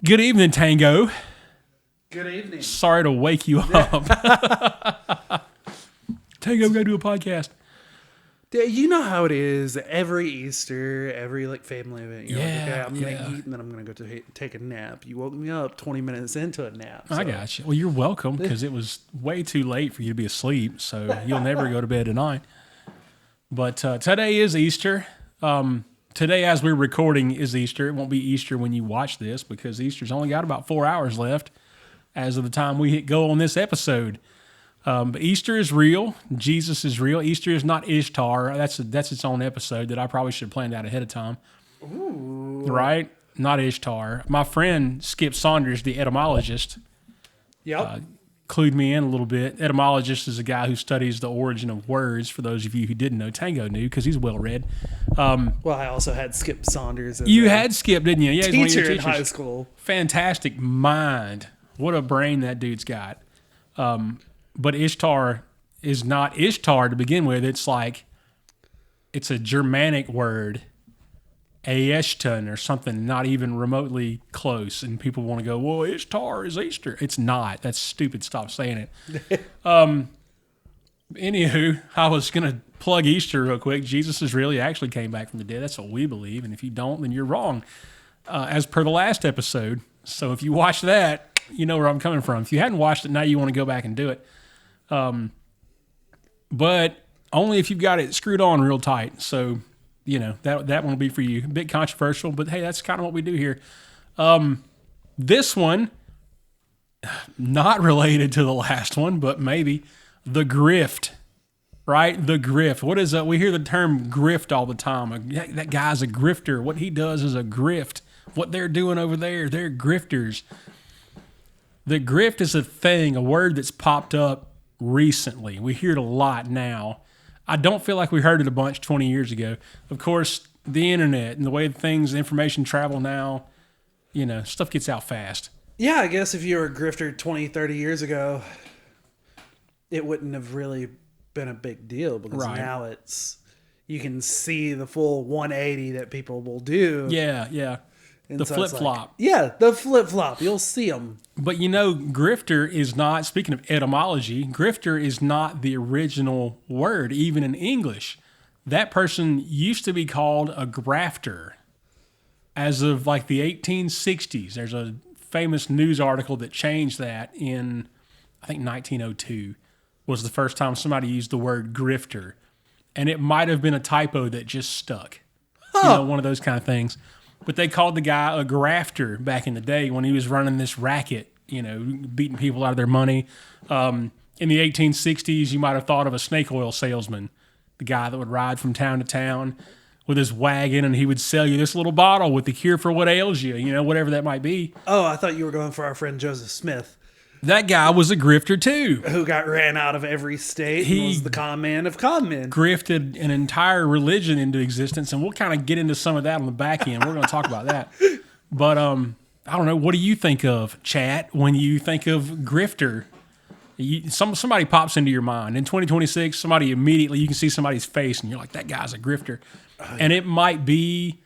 Good evening, Tango. Good evening. Sorry to wake you up. Tango, we gotta do a podcast. You know how it is. Every Easter, every family event, you're like, okay, I'm gonna eat and then I'm gonna go take a nap. You woke me up 20 minutes into a nap. So. I got you. Well, you're welcome because it was way too late for you to be asleep, so you'll never go to bed tonight. But today is Easter. Today, as we're recording, is Easter. It won't be Easter when you watch this because Easter's only got about 4 hours left as of the time we hit go on this episode. But Easter is real. Jesus is real. Easter is not Ishtar. That's its own episode that I probably should have planned out ahead of time. Ooh. Right? Not Ishtar. My friend Skip Saunders, the etymologist, clued me in a little bit. Etymologist is a guy who studies the origin of words. For those of you who didn't know, Tango knew because he's well read. Well, I also had Skip Saunders. You had Skip, didn't you? Yeah, teacher he's one of your in teachers. high school. Fantastic mind. What a brain that dude's got. But Ishtar is not Ishtar to begin with. It's a Germanic word, Aeshton or something, not even remotely close. And people want to go, well, Ishtar is Easter. It's not. That's stupid. Stop saying it. Anywho, I was going to plug Easter real quick. Jesus is real. He actually came back from the dead. That's what we believe. And if you don't, then you're wrong, as per the last episode. So if you watch that, you know where I'm coming from. If you hadn't watched it, now you want to go back and do it. But only if you've got it screwed on real tight. So, you know, that one will be for you. A bit controversial, but hey, that's kind of what we do here. This one, not related to the last one, but maybe the Grift, right? The Grift. What is that? We hear the term grift all the time. That guy's a grifter. What he does is a grift. What they're doing over there, they're grifters. The grift is a thing, a word that's popped up recently. We hear it a lot now. I don't feel like we heard it a bunch 20 years ago. Of course, the internet and the way information travel now, you know, stuff gets out fast. Yeah, I guess if you were a grifter 20, 30 years ago, it wouldn't have really been a big deal because now you can see the full 180 that people will do. Yeah. And the so flip-flop. The flip-flop. You'll see them. But you know, grifter is not, speaking of etymology, grifter is not the original word, even in English. That person used to be called a grafter. As of the 1860s, there's a famous news article that changed that in, I think 1902, was the first time somebody used the word grifter. And it might have been a typo that just stuck. You know, one of those kind of things. But they called the guy a grafter back in the day when he was running this racket, you know, beating people out of their money. In the 1860s, you might have thought of a snake oil salesman, the guy that would ride from town to town with his wagon, and he would sell you this little bottle with the cure for what ails you, you know, whatever that might be. Oh, I thought you were going for our friend Joseph Smith. That guy was a grifter too. Who got ran out of every state and was the con man of con men. Grifted an entire religion into existence, and we'll kind of get into some of that on the back end. We're going to talk about that. But I don't know. What do you think of, chat, when you think of grifter? Somebody pops into your mind. In 2026, somebody immediately, you can see somebody's face, and you're like, that guy's a grifter. And it might be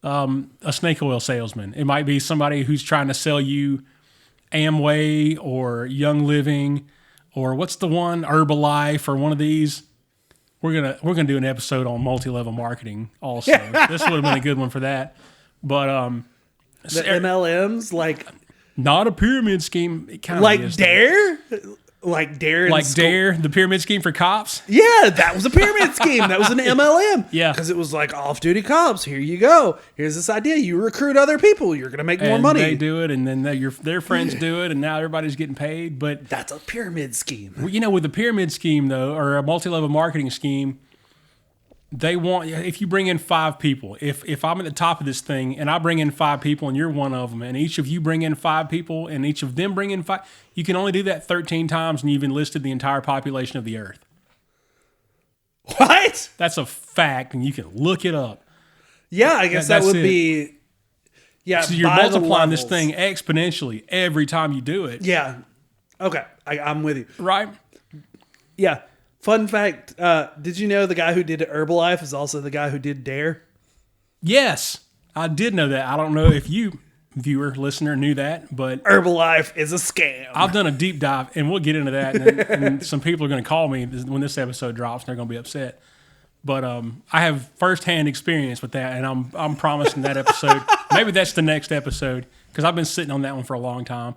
a snake oil salesman. It might be somebody who's trying to sell you Amway or Young Living or what's the one, Herbalife or one of these. We're gonna do an episode on multi-level marketing also. This would have been a good one for that. But the MLMs, not a pyramid scheme. It kind of is Dare. Like Dare, Dare, the pyramid scheme for cops. Yeah, that was a pyramid scheme. That was an MLM. Yeah, because it was like off-duty cops. Here you go. Here's this idea. You recruit other people. You're gonna make more money. They do it, and then their friends do it, and now everybody's getting paid. But that's a pyramid scheme. You know, with the pyramid scheme though, or a multi-level marketing scheme, they want, if you bring in 5 people, if I'm at the top of this thing and I bring in 5 people and you're one of them, and each of you bring in 5 people and each of them bring in 5, you can only do that 13 times and you've enlisted the entire population of the earth. What? That's a fact, and you can look it up. Yeah, I guess that would be. Yeah, so you're multiplying this thing exponentially every time you do it. Yeah. Okay, I'm with you. Right? Yeah. Fun fact, did you know the guy who did Herbalife is also the guy who did Dare? Yes, I did know that. I don't know if you viewer, listener knew that, but Herbalife is a scam. I've done a deep dive, and we'll get into that. And some people are going to call me when this episode drops, and they're going to be upset. But I have firsthand experience with that, and I'm promising that episode. Maybe that's the next episode because I've been sitting on that one for a long time.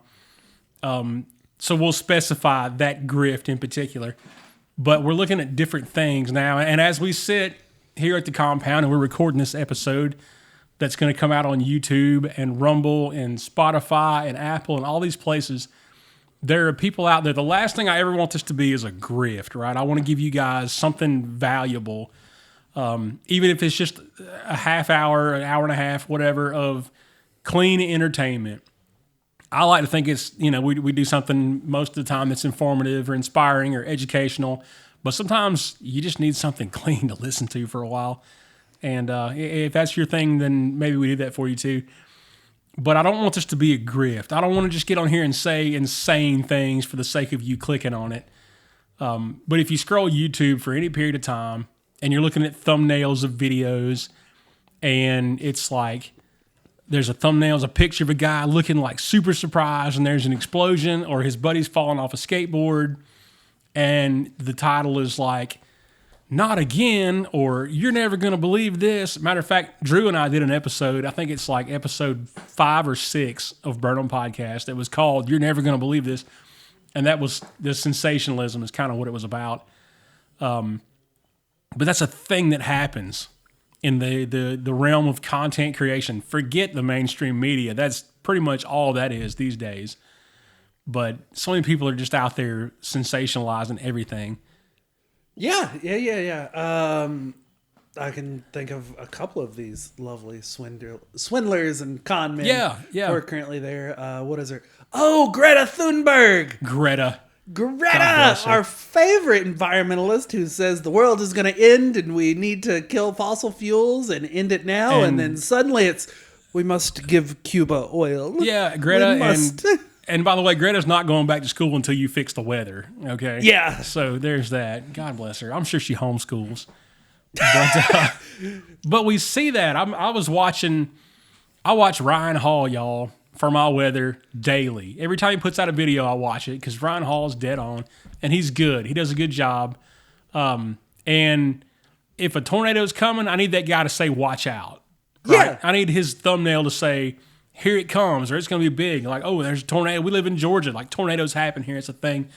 So we'll specify that grift in particular. But we're looking at different things now, and as we sit here at the compound, and we're recording this episode that's going to come out on YouTube and Rumble and Spotify and Apple and all these places. There are people out there. The last thing I ever want this to be is a grift, right? I want to give you guys something valuable, even if it's just a half hour, an hour and a half, whatever, of clean entertainment. I like to think it's, we do something most of the time that's informative or inspiring or educational, but sometimes you just need something clean to listen to for a while. And if that's your thing, then maybe we do that for you too. But I don't want this to be a grift. I don't want to just get on here and say insane things for the sake of you clicking on it. But if you scroll YouTube for any period of time and you're looking at thumbnails of videos and it's like there's a thumbnail, a picture of a guy looking like super surprised and there's an explosion or his buddy's falling off a skateboard and the title is like, not again, or you're never going to believe this. Matter of fact, Drew and I did an episode, I think it's like episode 5 or 6 of Burnham podcast that was called You're Never Going to Believe This. And that was the sensationalism is kind of what it was about. But that's a thing that happens in the realm of content creation. Forget the mainstream media. That's pretty much all that is these days. But so many people are just out there sensationalizing everything. Yeah. I can think of a couple of these lovely swindlers and con men who are currently there. What is her? Oh, Greta Thunberg. Greta, our favorite environmentalist who says the world is going to end and we need to kill fossil fuels and end it now. And then suddenly we must give Cuba oil. Yeah, Greta. And by the way, Greta's not going back to school until you fix the weather, okay? Yeah. So there's that. God bless her. I'm sure she homeschools. But we see that. I watch Ryan Hall, y'all, for my weather daily. Every time he puts out a video, I watch it because Ryan Hall is dead on, and he's good. He does a good job. And if a tornado's coming, I need that guy to say, watch out. Right? Yeah. I need his thumbnail to say, here it comes, or it's going to be big. Like, oh, there's a tornado. We live in Georgia. Like, tornadoes happen here. It's a thing.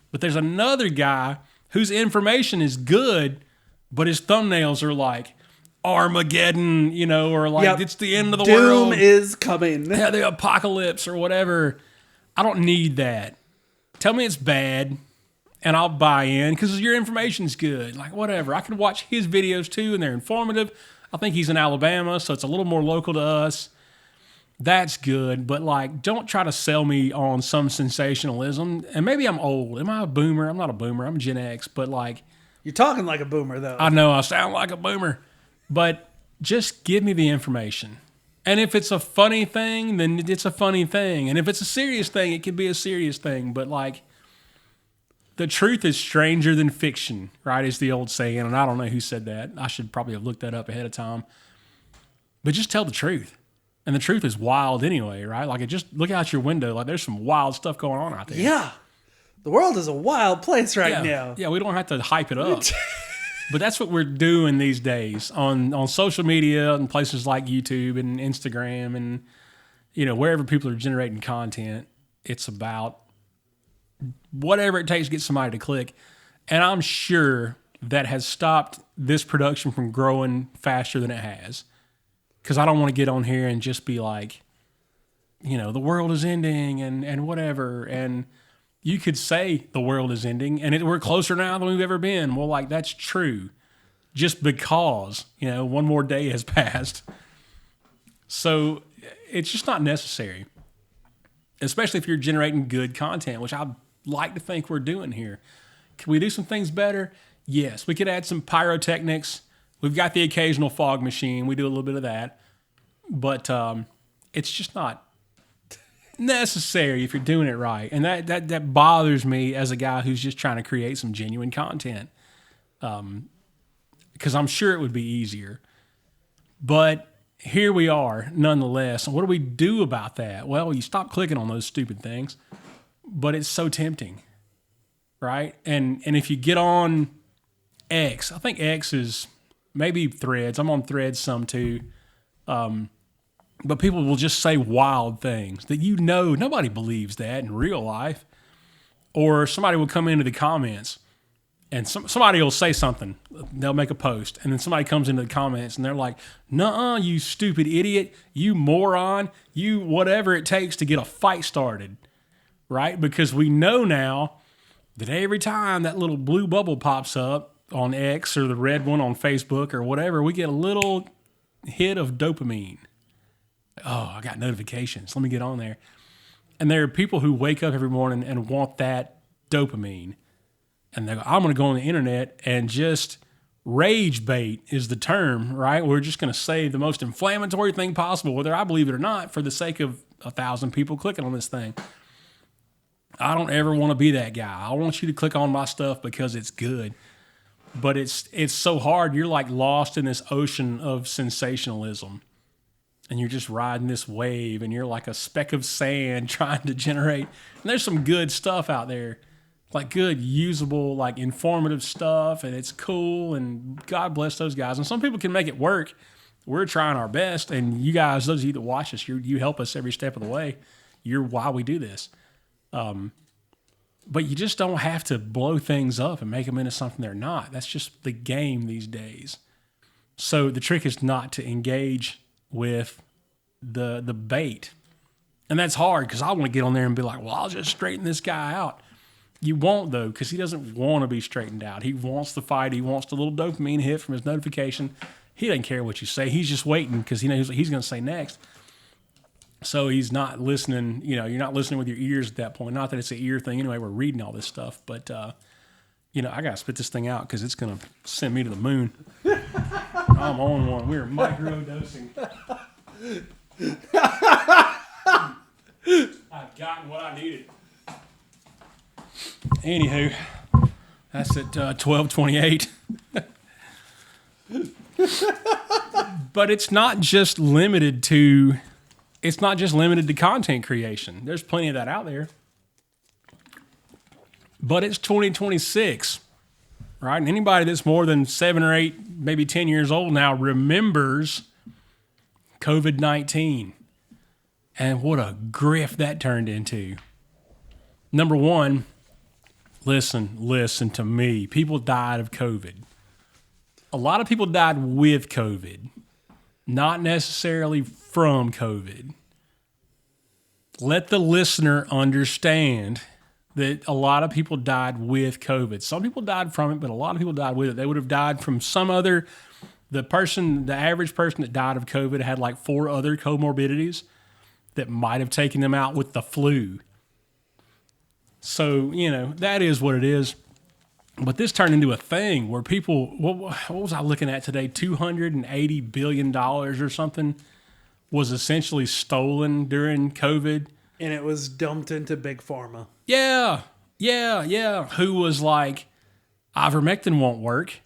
But there's another guy whose information is good, but his thumbnails are like Armageddon, or like it's the end of the world. Doom is coming. Yeah, the apocalypse or whatever. I don't need that. Tell me it's bad, and I'll buy in because your information's good. Like, whatever. I can watch his videos too, and they're informative. I think he's in Alabama, so it's a little more local to us. That's good, but like, don't try to sell me on some sensationalism. And maybe I'm old. Am I a boomer? I'm not a boomer. I'm Gen X, but like... You're talking like a boomer, though. I know, I sound like a boomer. But just give me the information. And if it's a funny thing, then it's a funny thing. And if it's a serious thing, it can be a serious thing. But like, the truth is stranger than fiction, right, is the old saying. And I don't know who said that. I should probably have looked that up ahead of time. But just tell the truth. And the truth is wild anyway, right? Like, just look out your window. Like, there's some wild stuff going on out there. Yeah. The world is a wild place right now. Yeah, we don't have to hype it up. But that's what we're doing these days on social media and places like YouTube and Instagram and, wherever people are generating content. It's about whatever it takes to get somebody to click. And I'm sure that has stopped this production from growing faster than it has. Because I don't want to get on here and just be like, the world is ending and whatever. And you could say the world is ending and we're closer now than we've ever been. Well, like, that's true. Just because, one more day has passed. So it's just not necessary. Especially if you're generating good content, which I'd like to think we're doing here. Can we do some things better? Yes. We could add some pyrotechnics. We've got the occasional fog machine. We do a little bit of that. But it's just not necessary if you're doing it right. And that bothers me as a guy who's just trying to create some genuine content. Because I'm sure it would be easier. But here we are nonetheless. And what do we do about that? Well, you stop clicking on those stupid things, but it's so tempting, right? And if you get on X, I think X is maybe Threads. I'm on Threads some too. But people will just say wild things that nobody believes that in real life. Or somebody will come into the comments and somebody will say something. They'll make a post. And then somebody comes into the comments and they're like, nuh-uh, you stupid idiot, you moron, you whatever it takes to get a fight started, right? Because we know now that every time that little blue bubble pops up on X or the red one on Facebook or whatever, we get a little hit of dopamine. Oh, I got notifications. Let me get on there. And there are people who wake up every morning and want that dopamine. And they go, I'm going to go on the internet and just rage bait is the term, right? We're just going to say the most inflammatory thing possible, whether I believe it or not, for the sake of 1,000 people clicking on this thing. I don't ever want to be that guy. I want you to click on my stuff because it's good. But it's so hard. You're like lost in this ocean of sensationalism. And you're just riding this wave, and you're like a speck of sand trying to generate. And there's some good stuff out there, like good, usable, like informative stuff, and it's cool, and God bless those guys. And some people can make it work. We're trying our best, and you guys, those of you that watch us, you help us every step of the way. You're why we do this. But you just don't have to blow things up and make them into something they're not. That's just the game these days. So the trick is not to engage with the bait. And that's hard because I want to get on there and be like, well, I'll just straighten this guy out. You won't, though, because he doesn't want to be straightened out. He wants the fight. He wants the little dopamine hit from his notification. He doesn't care what you say. He's just waiting because he knows what he's going to say next. So he's not listening. You know, you're not listening with your ears at that point. Not that it's an ear thing anyway. We're reading all this stuff. But, I got to spit this thing out because it's going to send me to the moon. I'm on one. We're micro-dosing. I've gotten what I needed. Anywho, that's at 12:28. But it's not just limited to content creation. There's plenty of that out there. But it's 2026. Right? And anybody that's more than 7 or 8, maybe 10 years old now remembers COVID-19 and what a grift that turned into. Number one, listen to me. People died of COVID. A lot of people died with COVID, not necessarily from COVID. Let the listener understand that a lot of people died with COVID. Some people died from it, but a lot of people died with it. They would have died from some other, the average person that died of COVID had like 4 other comorbidities that might have taken them out with the flu. So, that is what it is. But this turned into a thing where people, what was I looking at today? $280 billion or something was essentially stolen during COVID. And it was dumped into Big Pharma. Yeah. Who was like, ivermectin won't work,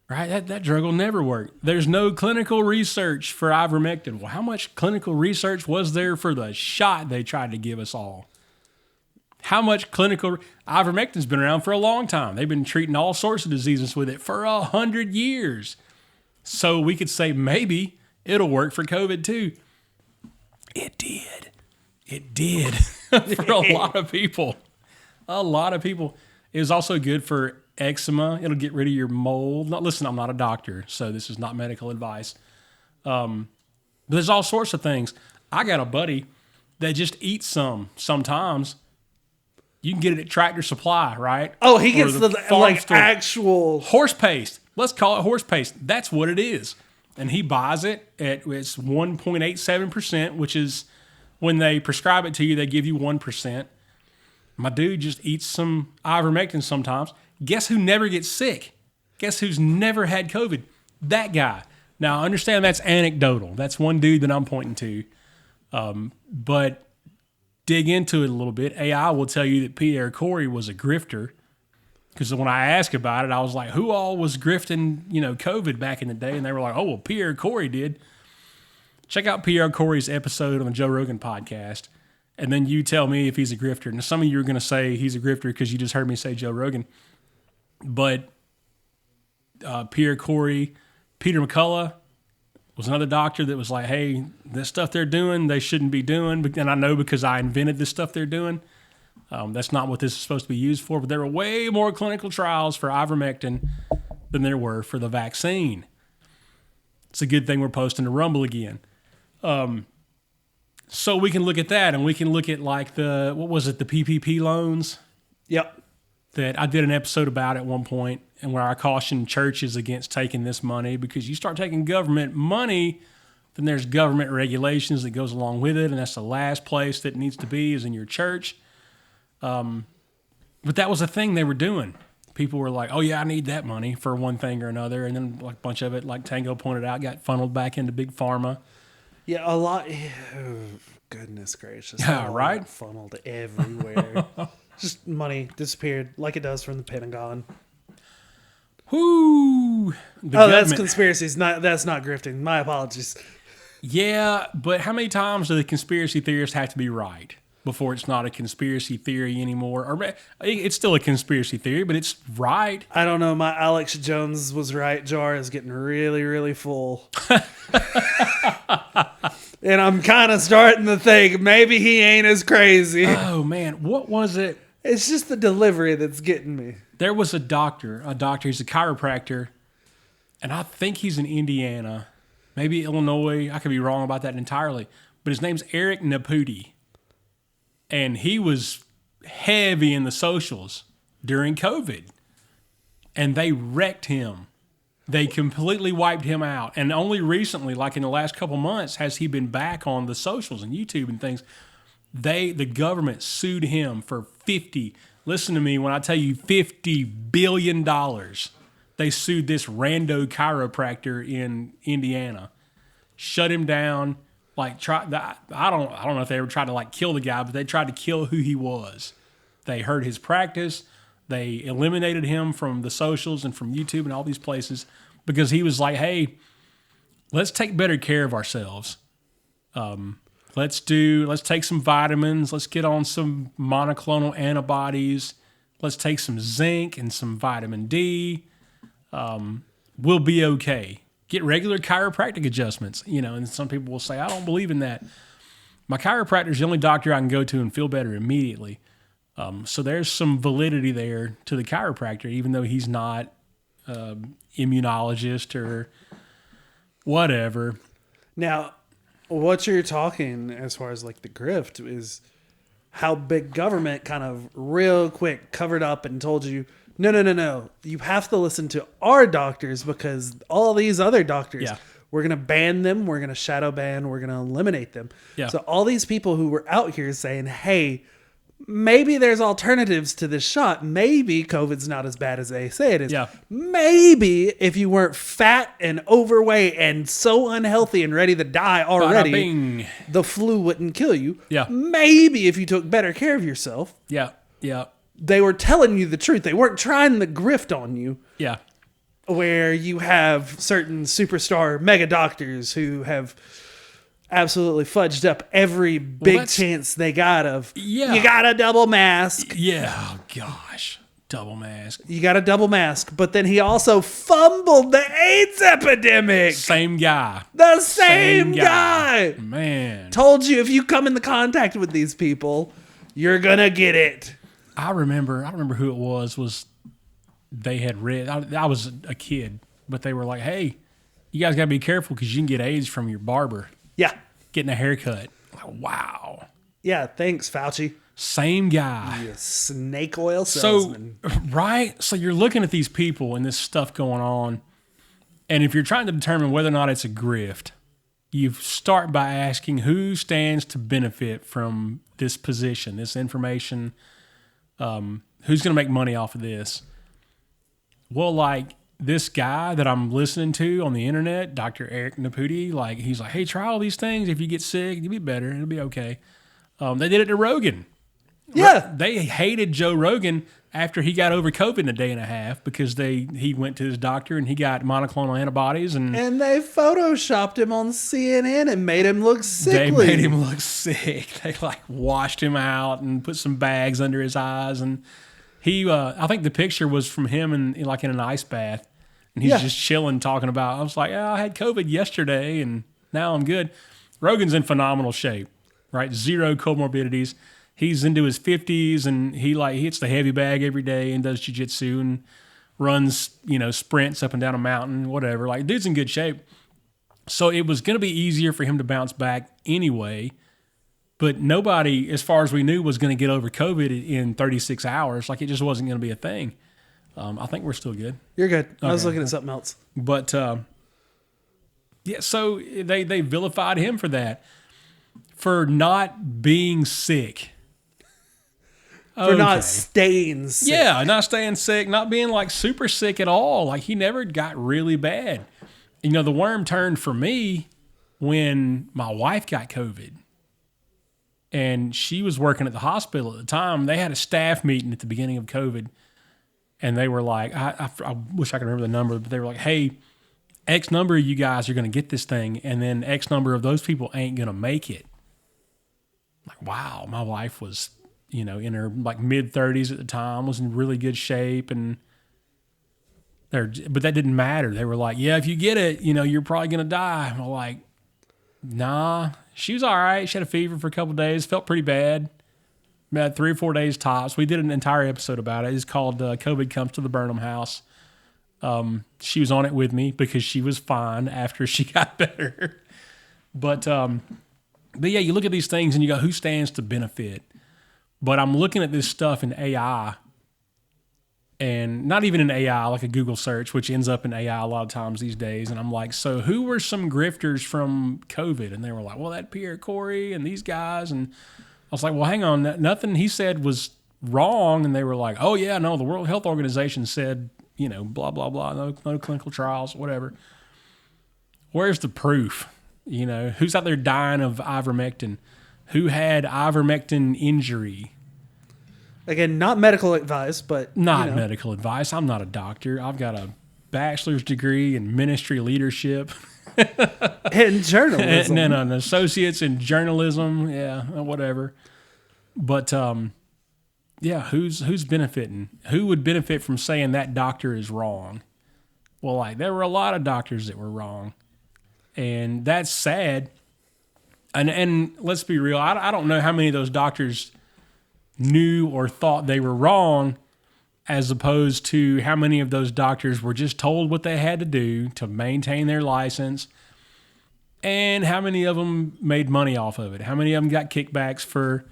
right? That drug will never work. There's no clinical research for ivermectin. Well, how much clinical research was there for the shot they tried to give us all? How much ivermectin's been around for a long time. They've been treating all sorts of diseases with it for 100 years. So we could say maybe it'll work for COVID too. It did. For a lot of people. It was also good for eczema. It'll get rid of your mold. Listen, I'm not a doctor, so this is not medical advice. But there's all sorts of things. I got a buddy that just eats sometimes. You can get it at Tractor Supply, right? Oh, he gets the actual horse paste. Let's call it horse paste. That's what it is. And he buys it it's 1.87%, which is when they prescribe it to you, they give you 1%. My dude just eats some ivermectin sometimes. Guess who never gets sick? Guess who's never had COVID? That guy. Now, I understand that's anecdotal. That's one dude that I'm pointing to. But dig into it a little bit. AI will tell you that Pierre Corey was a grifter. Because when I asked about it, I was like, who all was grifting, COVID back in the day? And they were like, oh, well, Pierre Corey did. check out Pierre Corey's episode on the Joe Rogan podcast, and then you tell me if he's a grifter. Now, some of you are going to say he's a grifter because you just heard me say Joe Rogan. But Pierre Corey, Peter McCullough was another doctor that was like, hey, this stuff they're doing, they shouldn't be doing. And I know because I invented this stuff they're doing. That's not what this is supposed to be used for. But there were way more clinical trials for ivermectin than there were for the vaccine. It's a good thing we're posting to Rumble again. So we can look at that, and we can look at like the PPP loans? Yep. That I did an episode about at one point, and where I cautioned churches against taking this money, because you start taking government money, then there's government regulations that goes along with it, and that's the last place that it needs to be is in your church. But that was a thing they were doing. People were like, oh yeah, I need that money for one thing or another, and then like a bunch of it, like Tango pointed out, got funneled back into big pharma. Yeah, a lot. Oh, goodness gracious. Yeah, right? Funneled everywhere. Just money disappeared like it does from the Pentagon. Whoo! That's conspiracies. That's not grifting. My apologies. Yeah, but how many times do the conspiracy theorists have to be right before it's not a conspiracy theory anymore? Or it's still a conspiracy theory, but it's right. I don't know. My Alex Jones was right jar is getting really, really full. And I'm kind of starting to think maybe he ain't as crazy. Oh, man. What was it? It's just the delivery that's getting me. There was a doctor, he's a chiropractor, and I think he's in Indiana, maybe Illinois. I could be wrong about that entirely. But his name's Eric Naputi. And he was heavy in the socials during COVID. And they wrecked him. They completely wiped him out. And only recently, like in the last couple months, has he been back on the socials and YouTube and things. The government sued him for listen to me when I tell you $50 billion. They sued this rando chiropractor in Indiana. Shut him down. I don't know if they ever tried to like kill the guy, but they tried to kill who he was. They hurt his practice. They eliminated him from the socials and from YouTube and all these places because he was like, hey, let's take better care of ourselves. Let's take some vitamins. Let's get on some monoclonal antibodies. Let's take some zinc and some vitamin D. We'll be okay. Get regular chiropractic adjustments, and some people will say, I don't believe in that. My chiropractor is the only doctor I can go to and feel better immediately. So there's some validity there to the chiropractor, even though he's not immunologist or whatever. Now, what you're talking as far as like the grift is how big government kind of real quick covered up and told you, no. You have to listen to our doctors because all these other doctors, we're going to ban them. We're going to shadow ban. We're going to eliminate them. Yeah. So all these people who were out here saying, hey, maybe there's alternatives to this shot. Maybe COVID's not as bad as they say it is. Yeah. Maybe if you weren't fat and overweight and so unhealthy and ready to die already, the flu wouldn't kill you. Yeah. Maybe if you took better care of yourself. Yeah. Yeah. They were telling you the truth. They weren't trying to grift on you. Yeah. Where you have certain superstar mega doctors who have absolutely fudged up every big chance they got of, you got a double mask. Yeah. Oh, gosh. Double mask. You got a double mask. But then he also fumbled the AIDS epidemic. Same guy. The same guy. Man. Told you if you come into contact with these people, you're going to get it. I remember who it was they had read, I was a kid, but they were like, hey, you guys got to be careful because you can get AIDS from your barber. Yeah. Getting a haircut. Like, wow. Yeah, thanks, Fauci. Same guy. You snake oil salesman. So, right? So you're looking at these people and this stuff going on, and if you're trying to determine whether or not it's a grift, you start by asking who stands to benefit from this position, this information. Who's going to make money off of this? Well, like this guy that I'm listening to on the internet, Dr. Eric Naputi, he's like, hey, try all these things. If you get sick, you'll be better. It'll be okay. They did it to Rogan. Yeah. They hated Joe Rogan after he got over COVID in a day and a half because he went to his doctor and he got monoclonal antibodies and they photoshopped him on CNN and made him look sickly. They made him look sick. They like washed him out and put some bags under his eyes and he I think the picture was from him in an ice bath and he's just chilling talking about I was like, oh, I had COVID yesterday and now I'm good. Rogan's in phenomenal shape, right? 0 comorbidities. He's into his 50s and he hits the heavy bag every day and does jiu-jitsu and runs, sprints up and down a mountain, whatever. Like, dude's in good shape. So it was going to be easier for him to bounce back anyway. But nobody, as far as we knew, was going to get over COVID in 36 hours. Like, it just wasn't going to be a thing. I think we're still good. You're good. I was looking at something else. But, yeah, so they vilified him for that. For not being sick. For not staying sick. Yeah, not staying sick, not being like super sick at all. Like he never got really bad. The worm turned for me when my wife got COVID. And she was working at the hospital at the time. They had a staff meeting at the beginning of COVID. And they were like, I wish I could remember the number, but they were like, hey, X number of you guys are going to get this thing. And then X number of those people ain't going to make it. Like, wow, my wife was... in her mid-30s at the time, was in really good shape, but that didn't matter. They were like, yeah, if you get it, you're probably going to die. I'm like, nah, she was all right. She had a fever for a couple of days, felt pretty bad. About 3 or 4 days tops. We did an entire episode about it. It's called COVID Comes to the Burnham House. She was on it with me because she was fine after she got better. But yeah, you look at these things and you go, who stands to benefit? But I'm looking at this stuff in AI, and not even in AI, like a Google search, which ends up in AI a lot of times these days. And I'm like, so who were some grifters from COVID? And they were like, well, that Pierre Corey and these guys. And I was like, well, hang on, nothing he said was wrong. And they were like, oh, yeah, no, the World Health Organization said, blah, blah, blah, no clinical trials, whatever. Where's the proof? Who's out there dying of ivermectin? Who had ivermectin injury? Again, not medical advice, but... Not medical advice. I'm not a doctor. I've got a bachelor's degree in ministry leadership. And journalism. And then an associate's in journalism. Yeah, whatever. But, yeah, who's benefiting? Who would benefit from saying that doctor is wrong? Well, there were a lot of doctors that were wrong. And that's sad. And let's be real, I don't know how many of those doctors knew or thought they were wrong as opposed to how many of those doctors were just told what they had to do to maintain their license and how many of them made money off of it. How many of them got kickbacks for,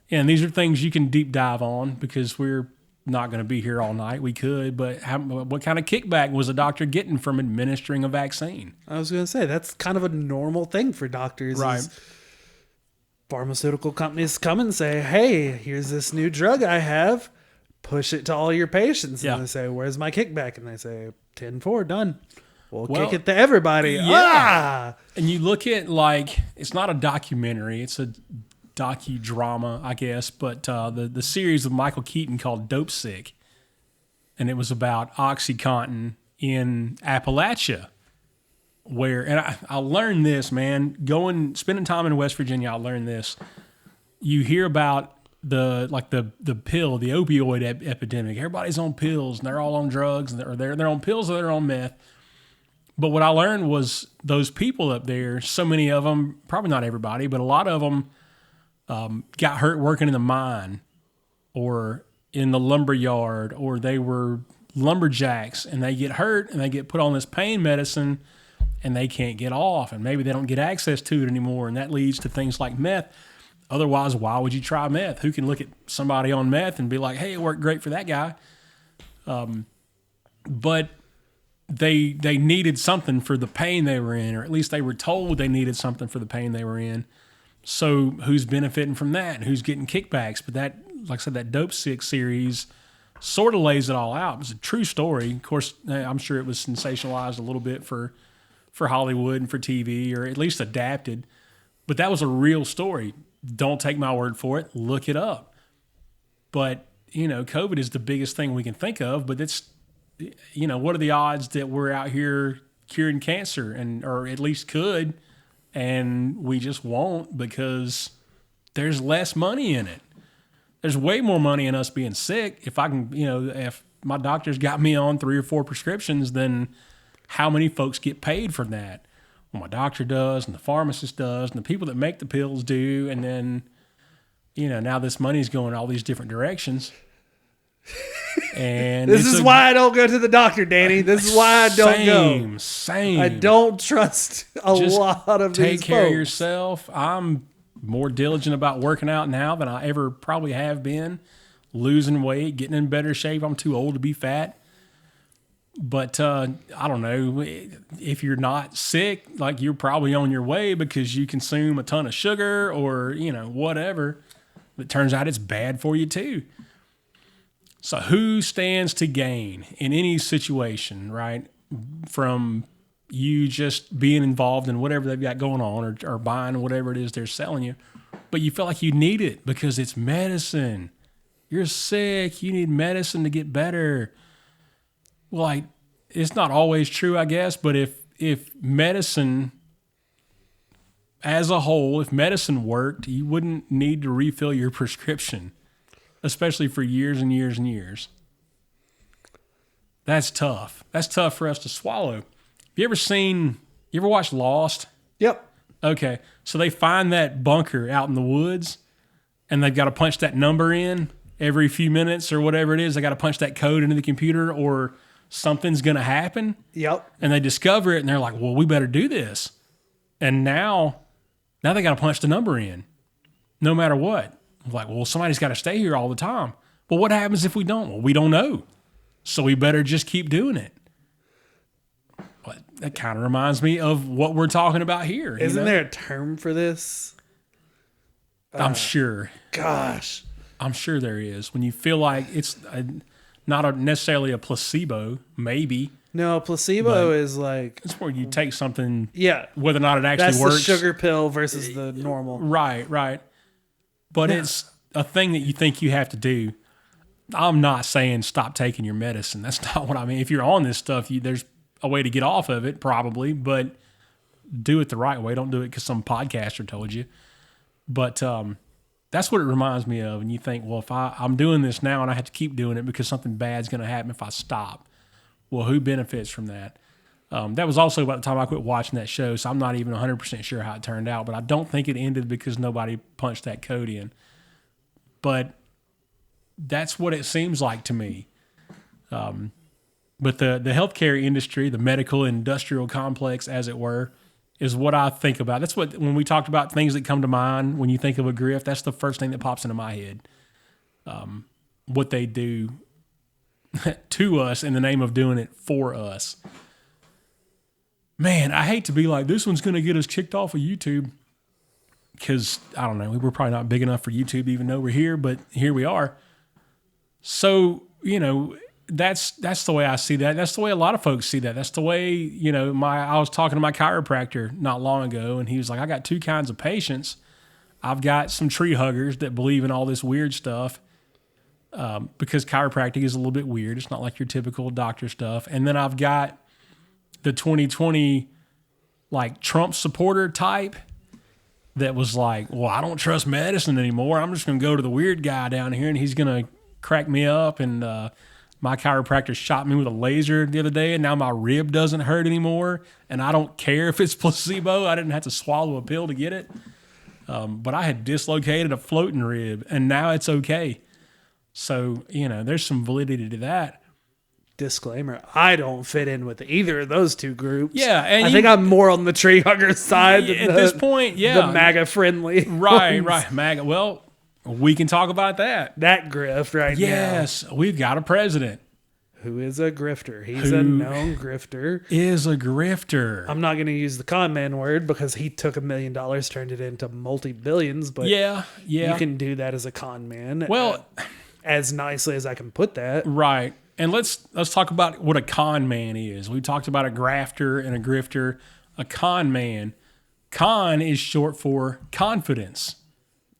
and these are things you can deep dive on because we're not going to be here all night. We could, but what kind of kickback was a doctor getting from administering a vaccine? I was going to say, that's kind of a normal thing for doctors. Right. Pharmaceutical companies come and say, hey, here's this new drug I have. Push it to all your patients. And they say, where's my kickback? And they say, 10-4, done. We'll kick it to everybody. Yeah. And you look at it's not a documentary. It's a docudrama, I guess, but the series with Michael Keaton called Dope Sick, and it was about OxyContin in Appalachia, and I learned this, man, spending time in West Virginia. I learned this. You hear about the pill, the opioid epidemic. Everybody's on pills, and they're all on drugs, and they're on pills or they're on meth. But what I learned was those people up there, so many of them, probably not everybody, but a lot of them got hurt working in the mine or in the lumber yard, or they were lumberjacks and they get hurt and they get put on this pain medicine and they can't get off, and maybe they don't get access to it anymore, and that leads to things like meth. Otherwise, why would you try meth? Who can look at somebody on meth and be like, hey, it worked great for that guy? But they needed something for the pain they were in, or at least they were told they needed something for the pain they were in. So who's benefiting from that? Who's getting kickbacks? But that, like I said, that Dope Sick series sort of lays it all out. It was a true story. Of course, I'm sure it was sensationalized a little bit for Hollywood and for TV, or at least adapted. But that was a real story. Don't take my word for it. Look it up. But, COVID is the biggest thing we can think of. But it's, what are the odds that we're out here curing cancer or at least could, and we just won't because there's less money in it. There's way more money in us being sick. If I can, if my doctor's got me on 3 or 4 prescriptions, then how many folks get paid for that? Well, my doctor does, and the pharmacist does, and the people that make the pills do, and then, now this money's going all these different directions. And this is why I don't go to the doctor, Danny. This is why I don't go. Same. I don't trust Just lot of these take care folks. of yourself. I'm more diligent about working out now than I ever probably have been. Losing weight, getting in better shape. I'm too old to be fat. But I don't know. If you're not sick, like you're probably on your way because you consume a ton of sugar or, whatever. It turns out it's bad for you too. So who stands to gain in any situation, right? From you just being involved in whatever they've got going on or buying whatever it is they're selling you. But you feel like you need it because it's medicine. You're sick. You need medicine to get better. Well, like, it's not always true, I guess, but if medicine as a whole, if medicine worked, you wouldn't need to refill your prescription, especially for years and years and years. That's tough. That's tough for us to swallow. You ever watched Lost? Yep. Okay, so they find that bunker out in the woods, and they've got to punch that number in every few minutes or whatever it is. They got to punch that code into the computer or something's going to happen. Yep. And they discover it and they're like, well, we better do this. And now they got to punch the number in no matter what. Like, well, somebody's got to stay here all the time. Well, what happens if we don't? Well, we don't know. So we better just keep doing it. But that kind of reminds me of what we're talking about here. Isn't there a term for this? I'm sure. Gosh. I'm sure there is. When you feel like it's not necessarily a placebo, maybe. No, placebo is like... It's where you take something, yeah, whether or not it actually works. That's the sugar pill versus the normal. Right. But it's a thing that you think you have to do. I'm not saying stop taking your medicine. That's not what I mean. If you're on this stuff, there's a way to get off of it, probably, but do it the right way. Don't do it because some podcaster told you. But that's what it reminds me of. And you think, well, if I'm doing this now and I have to keep doing it because something bad's going to happen if I stop. Well, who benefits from that? That was also about the time I quit watching that show, so I'm not even 100% sure how it turned out. But I don't think it ended because nobody punched that code in. But that's what it seems like to me. But the healthcare industry, the medical industrial complex, as it were, is what I think about. That's what, when we talked about things that come to mind when you think of a grift, that's the first thing that pops into my head. What they do to us in the name of doing it for us. Man, I hate to be like, this one's going to get us kicked off of YouTube. Because, I don't know, we're probably not big enough for YouTube even though we're here, but here we are. So, that's the way I see that. That's the way a lot of folks see that. That's the way, I was talking to my chiropractor not long ago, and he was like, I got 2 kinds of patients. I've got some tree huggers that believe in all this weird stuff because chiropractic is a little bit weird. It's not like your typical doctor stuff. And then I've got the 2020 like Trump supporter type that was like, well, I don't trust medicine anymore. I'm just going to go to the weird guy down here and he's going to crack me up. And my chiropractor shot me with a laser the other day and now my rib doesn't hurt anymore. And I don't care if it's placebo. I didn't have to swallow a pill to get it. But I had dislocated a floating rib and now it's okay. So, there's some validity to that. Disclaimer, I don't fit in with either of those 2 groups. Yeah, and I think I'm more on the tree hugger side than at this point, the MAGA friendly. Right, MAGA. Well, we can talk about that. That grift right now. Yes, we've got a president. Who is a grifter. He's a known grifter. Is a grifter. I'm not going to use the con man word because he took $1 million, turned it into multi-billions, but yeah. You can do that as a con man. Well, as nicely as I can put that. Right. And let's talk about what a con man is. We talked about a grafter and a grifter. A con man. Con is short for confidence.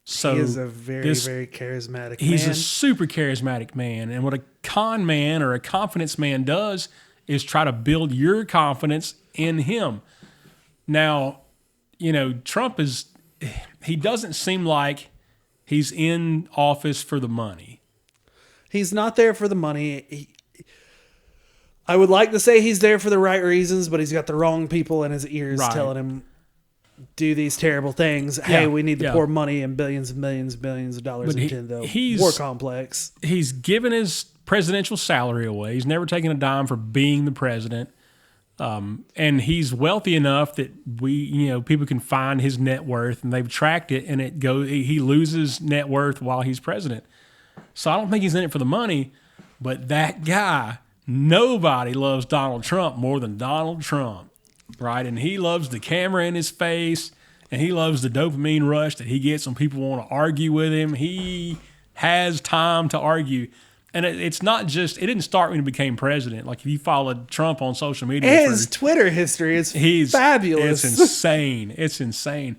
So he is a very charismatic man. He's a super charismatic man. And what a con man or a confidence man does is try to build your confidence in him. Now, Trump he doesn't seem like he's in office for the money. He's not there for the money. I would like to say he's there for the right reasons, but he's got the wrong people in his ears telling him, do these terrible things. Hey, we need to pour money and billions and millions of dollars into the war complex. He's given his presidential salary away. He's never taken a dime for being the president. And he's wealthy enough that people can find his net worth, and they've tracked it, and he loses net worth while he's president. So I don't think he's in it for the money, but that guy, nobody loves Donald Trump more than Donald Trump, right? And he loves the camera in his face, and he loves the dopamine rush that he gets when people want to argue with him. He has time to argue. And it's not just, it didn't start when he became president. Like, if you followed Trump on social media. His Twitter history is fabulous. It's insane. It's insane.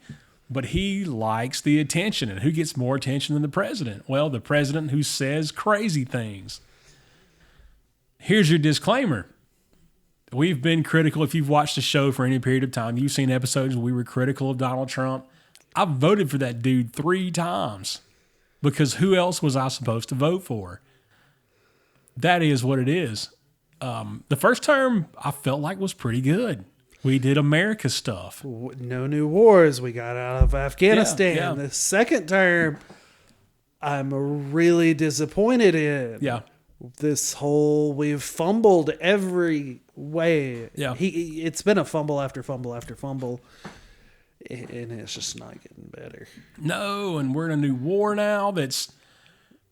But he likes the attention. And who gets more attention than the president? Well, the president who says crazy things. Here's your disclaimer. We've been critical. If you've watched the show for any period of time, you've seen episodes where we were critical of Donald Trump. I've voted for that dude 3 times. Because who else was I supposed to vote for? That is what it is. The first term I felt like was pretty good. We did America stuff. No new wars. We got out of Afghanistan. Yeah. The second term, I'm really disappointed in. Yeah. We've fumbled every way. Yeah. It's been a fumble after fumble after fumble. And it's just not getting better. No, and we're in a new war now that's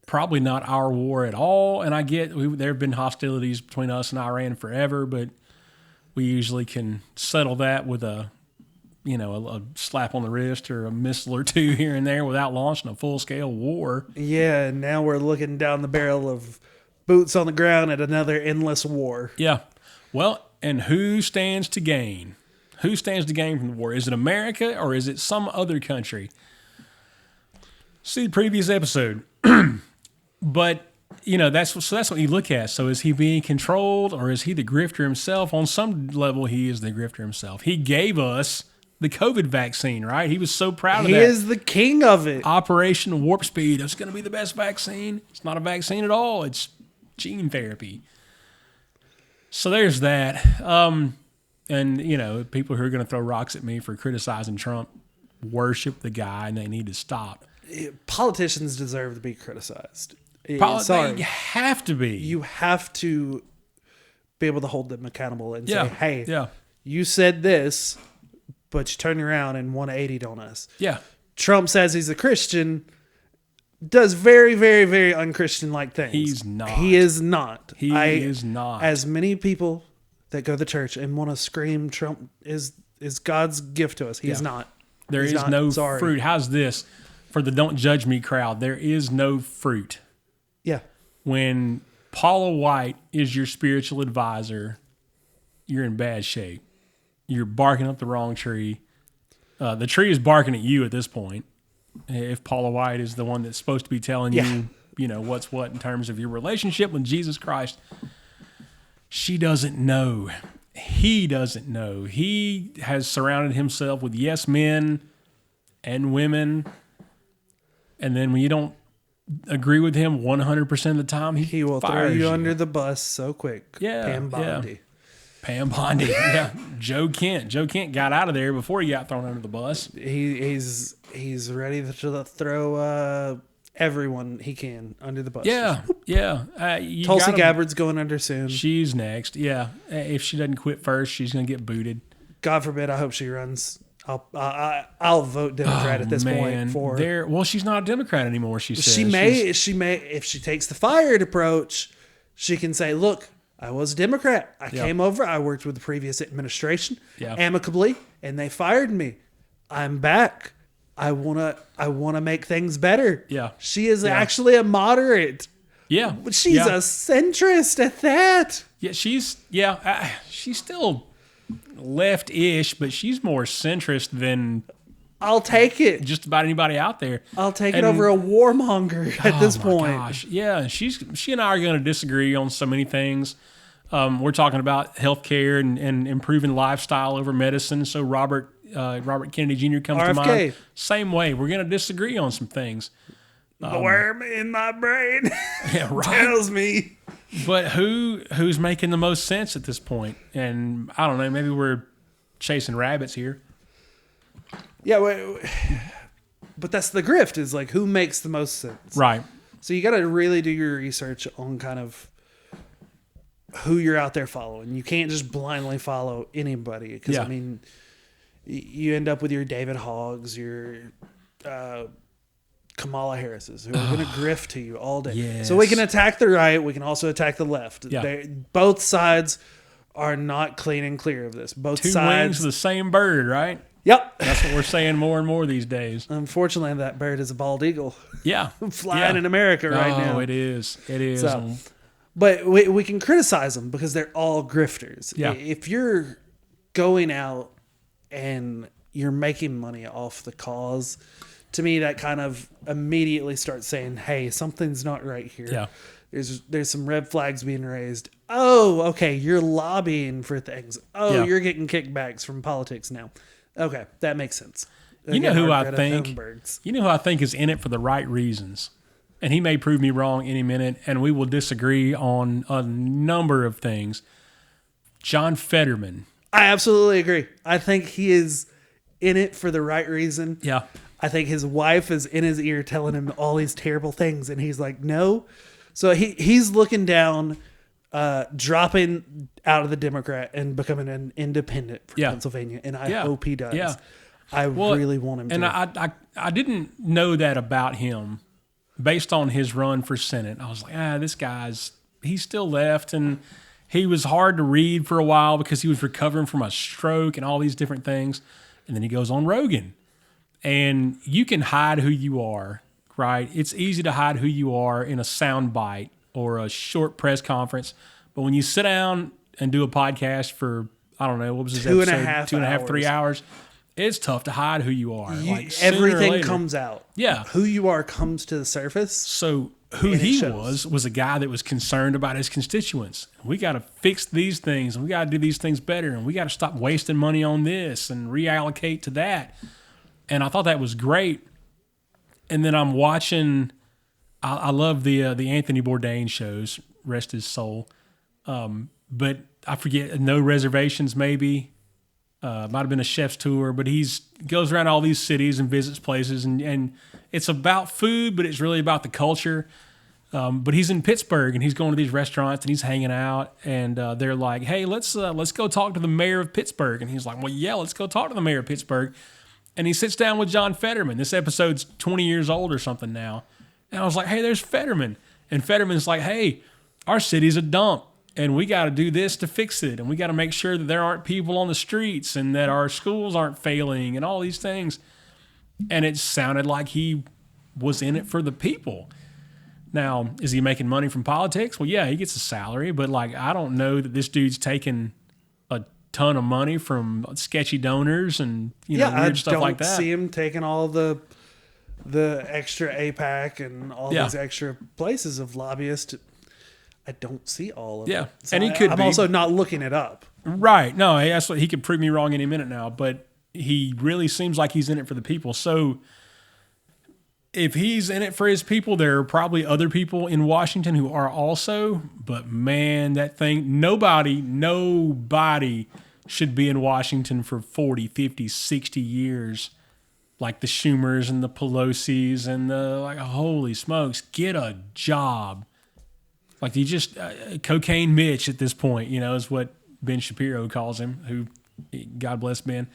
probably not our war at all. And I get there have been hostilities between us and Iran forever, but we usually can settle that with a slap on the wrist or a missile or 2 here and there without launching a full-scale war. Yeah, and now we're looking down the barrel of boots on the ground at another endless war. Yeah. Well, and who stands to gain? Who stands to gain from the war? Is it America or is it some other country? See the previous episode. But, that's what you look at. So is he being controlled or is he the grifter himself? On some level, he is the grifter himself. He gave us the COVID vaccine, right? He was so proud of that. He is the king of it. Operation Warp Speed. It's going to be the best vaccine. It's not a vaccine at all. It's gene therapy. So there's that. And, people who are going to throw rocks at me for criticizing Trump worship the guy and they need to stop. Politicians deserve to be criticized. Sorry. They have to be. You have to be able to hold them accountable and say, hey, you said this, but you turned around and 180'd on us. Yeah. Trump says he's a Christian, does very, very, very unchristian-like things. He's not. He is not. He is not. As many people that go to church and want to scream Trump is God's gift to us. He is not. There is no fruit. How's this? For the don't judge me crowd, there is no fruit. Yeah. When Paula White is your spiritual advisor, you're in bad shape. You're barking up the wrong tree. The tree is barking at you at this point. If Paula White is the one that's supposed to be telling you, what's what in terms of your relationship with Jesus Christ, she doesn't know. He doesn't know. He has surrounded himself with yes men and women. And then when you don't agree with him 100% of the time, he will throw you under the bus so quick. Yeah. Pam Bondi. Yeah. Pam Bondi. Yeah. Joe Kent. Joe Kent got out of there before he got thrown under the bus. He's ready to throw everyone he can under the bus. Yeah. Yeah. Tulsi Gabbard's going under soon. She's next. Yeah. If she doesn't quit first, she's going to get booted. God forbid. I hope she runs. I'll vote Democrat at this point for her. Well, she's not a Democrat anymore. She says she may if she takes the fired approach, she can say, "Look, I was a Democrat. I came over. I worked with the previous administration amicably, and they fired me. I'm back. I wanna make things better." Yeah, she is actually a moderate. Yeah, she's a centrist at that. Yeah, she's still left-ish, but she's more centrist than I'll take it. Just about anybody out there. I'll take it over a warmonger at this point. Gosh. Yeah, she and I are going to disagree on so many things. We're talking about healthcare and improving lifestyle over medicine. So Robert Kennedy Jr. comes to mind. Same way. We're going to disagree on some things. The worm in my brain tells me. But who's making the most sense at this point? And I don't know. Maybe we're chasing rabbits here. Yeah, but that's the grift. Is like who makes the most sense, right? So you got to really do your research on kind of who you're out there following. You can't just blindly follow anybody because I mean, you end up with your David Hoggs, your Kamala Harris's, who are going to grift to you all day. Yes. So we can attack the right. We can also attack the left. Yeah. Both sides are not clean and clear of this. Both Two sides wings of the same bird, right? Yep. That's what we're saying more and more these days. Unfortunately, that bird is a bald eagle. Yeah. Flying in America right now. Oh, it is. It is. So, but we can criticize them because they're all grifters. Yeah. If you're going out and you're making money off the cause, to me, that kind of immediately starts saying, hey, something's not right here. Yeah. There's some red flags being raised. Oh, okay, you're lobbying for things. Oh, you're getting kickbacks from politics now. Okay, that makes sense. You know who I think is in it for the right reasons. And he may prove me wrong any minute, and we will disagree on a number of things. John Fetterman. I absolutely agree. I think he is in it for the right reason. Yeah. I think his wife is in his ear telling him all these terrible things, and he's like, no. So he's looking down, dropping out of the Democrat and becoming an independent for Pennsylvania, and I hope he does. Yeah. I really want him to. And I didn't know that about him based on his run for Senate. I was like, this he's still left, and he was hard to read for a while because he was recovering from a stroke and all these different things. And then he goes on Rogan. And you can hide who you are, right? It's easy to hide who you are in a sound bite or a short press conference. But when you sit down and do a podcast for, I don't know, what was his episode? 2.5, 3 hours. It's tough to hide who you are. Everything comes out. Yeah. Who you are comes to the surface. So who he was a guy that was concerned about his constituents. We got to fix these things, and we got to do these things better, and we got to stop wasting money on this and reallocate to that. And I thought that was great. And then I'm watching, I love the Anthony Bourdain shows, rest his soul. But I forget, No Reservations maybe. Might have been a chef's tour, but goes around all these cities and visits places. And it's about food, but it's really about the culture. But he's in Pittsburgh, and he's going to these restaurants, and he's hanging out. And they're like, hey, let's go talk to the mayor of Pittsburgh. And he's like, well, yeah, let's go talk to the mayor of Pittsburgh. And he sits down with John Fetterman. This episode's 20 years old or something now. And I was like, hey, there's Fetterman. And Fetterman's like, hey, our city's a dump, and we got to do this to fix it. And we got to make sure that there aren't people on the streets and that our schools aren't failing and all these things. And it sounded like he was in it for the people. Now, is he making money from politics? Well, yeah, he gets a salary. But, I don't know that this dude's taking ton of money from sketchy donors and weird stuff like that. I don't see him taking all the extra APAC and all these extra places of lobbyists. I don't see all of it. So and he could. I'm also not looking it up. Right? No, he could prove me wrong any minute now. But he really seems like he's in it for the people. So if he's in it for his people, there are probably other people in Washington who are also. But man, that thing, nobody should be in Washington for 40, 50, 60 years. Like the Schumers and the Pelosi's and holy smokes, get a job. Like you just, cocaine Mitch at this point, is what Ben Shapiro calls him, who, God bless Ben.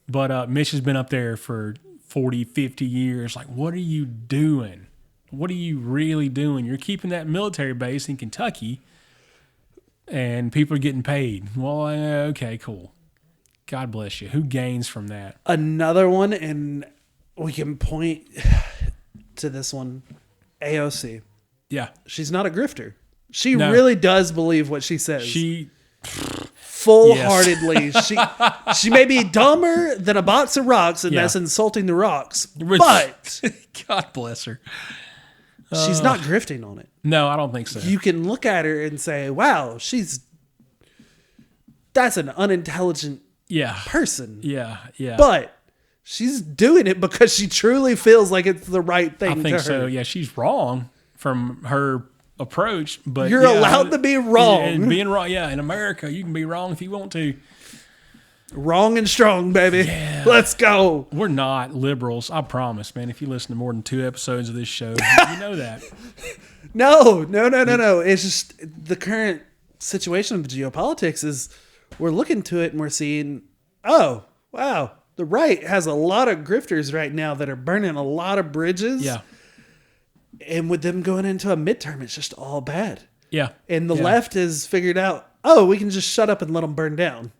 But Mitch has been up there for 40, 50 years. Like, what are you doing? What are you really doing? You're keeping that military base in Kentucky, and people are getting paid. Well, okay, cool. God bless you. Who gains from that? Another one, and we can point to this one, AOC. Yeah. She's not a grifter. She really does believe what she says. full-heartedly. She may be dumber than a box of rocks, and that's insulting the rocks. But God bless her. She's not grifting on it. No, I don't think so. You can look at her and say, "Wow, that's an unintelligent person." Yeah. But she's doing it because she truly feels like it's the right thing. I think to so. her. Yeah, she's wrong from her approach, but you're allowed to be wrong. Being wrong, in America, you can be wrong if you want to. Wrong and strong, baby. Yeah. Let's go. We're not liberals, I promise, man. If you listen to more than 2 episodes of this show, you know that. No. It's just the current situation of geopolitics is we're looking to it and we're seeing, oh, wow, the right has a lot of grifters right now that are burning a lot of bridges. Yeah. And with them going into a midterm, it's just all bad. Yeah. And the left has figured out, oh, we can just shut up and let them burn down.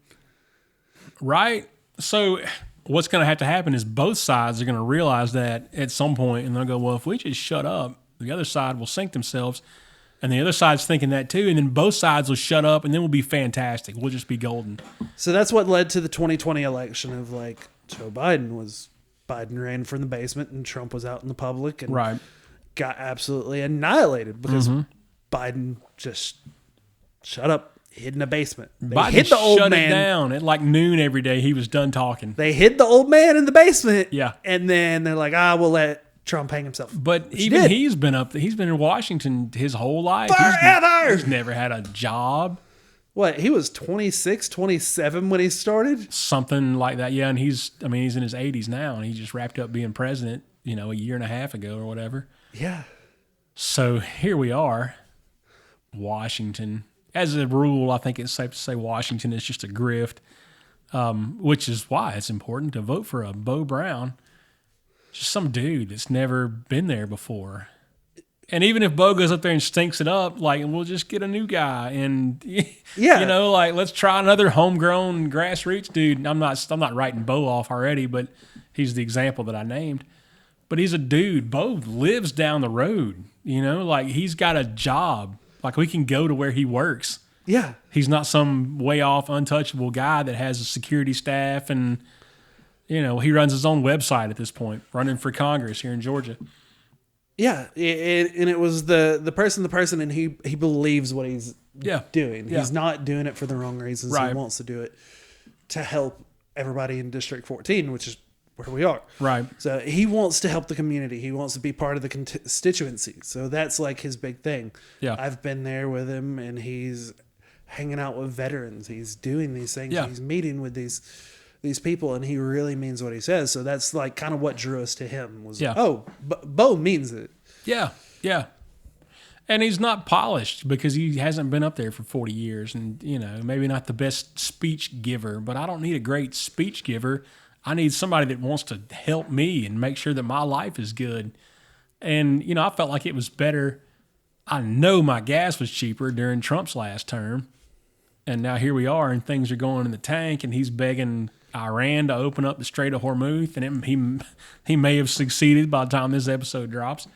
Right. So what's going to happen is both sides are going to realize that at some point, and they'll go, well, if we just shut up, the other side will sink themselves. And the other side's thinking that too. And then both sides will shut up, and then we'll be fantastic. We'll just be golden. So that's what led to the 2020 election of like Joe Biden ran from the basement and Trump was out in the public and got absolutely annihilated because Biden just shut up. Hid in a basement. They hid the old man. Shut it down at like noon every day. He was done talking. They hid the old man in the basement. Yeah. And then they're like, we'll let Trump hang himself. But even he's been in Washington his whole life. Forever. He's never had a job. What? He was 26, 27 when he started? Something like that. Yeah. And he's in his 80s now, and he just wrapped up being president, a year and a half ago or whatever. Yeah. So here we are, Washington. As a rule, I think it's safe to say Washington is just a grift, which is why it's important to vote for a Bo Brown. Just some dude that's never been there before. And even if Bo goes up there and stinks it up, like, we'll just get a new guy. And, let's try another homegrown grassroots dude. I'm not writing Bo off already, but he's the example that I named. But he's a dude. Bo lives down the road, he's got a job. Like, we can go to where he works. Yeah. He's not some way off, untouchable guy that has a security staff and, he runs his own website at this point, running for Congress here in Georgia. Yeah. And it was the person, and he believes what he's doing. Yeah. He's not doing it for the wrong reasons. Right. He wants to do it to help everybody in District 14, which is where we are. Right. So he wants to help the community. He wants to be part of the constituency. So that's like his big thing. Yeah. I've been there with him, and he's hanging out with veterans. He's doing these things. Yeah. He's meeting with these people, and he really means what he says. So that's like kind of what drew us to him was, Bo means it. Yeah. Yeah. And he's not polished because he hasn't been up there for 40 years and, maybe not the best speech giver, but I don't need a great speech giver. I need somebody that wants to help me and make sure that my life is good. And, I felt like it was better. I know my gas was cheaper during Trump's last term. And now here we are, and things are going in the tank, and he's begging Iran to open up the Strait of Hormuz. And he may have succeeded by the time this episode drops,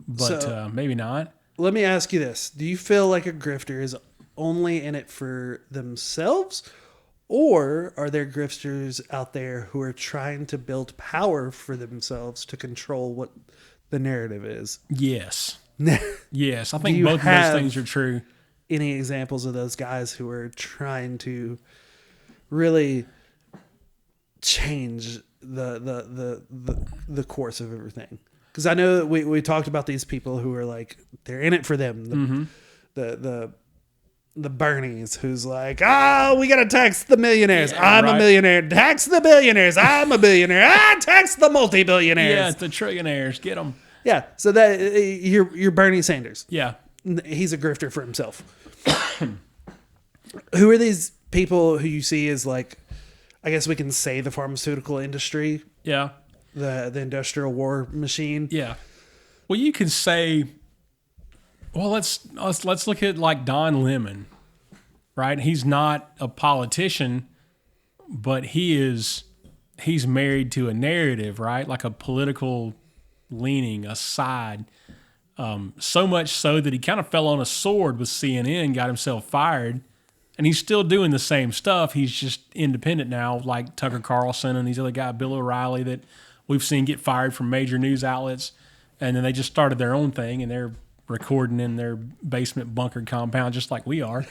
but maybe not. Let me ask you this. Do you feel like a grifter is only in it for themselves? Or are there grifters out there who are trying to build power for themselves to control what the narrative is? Yes. Yes. I think both of those things are true. Any examples of those guys who are trying to really change the course of everything? Because I know that we talked about these people who are like, they're in it for them. The Bernies, who's like, we got to tax the millionaires. Yeah, I'm a millionaire. Tax the billionaires. I'm a billionaire. I tax the multi-billionaires. Yeah, the trillionaires. Get them. Yeah, so that you're Bernie Sanders. Yeah. He's a grifter for himself. Who are these people who you see as like, I guess we can say the pharmaceutical industry? Yeah. The industrial war machine? Yeah. Well, you could say... Well, let's look at like Don Lemon, right? He's not a politician, but he's married to a narrative, right? Like a political leaning, a side. So much so that he kind of fell on a sword with CNN, got himself fired, And he's still doing the same stuff. He's just independent now, like Tucker Carlson and these other guys, Bill O'Reilly, that we've seen get fired from major news outlets. And then they just started their own thing, and they're recording in their basement bunker compound just like we are.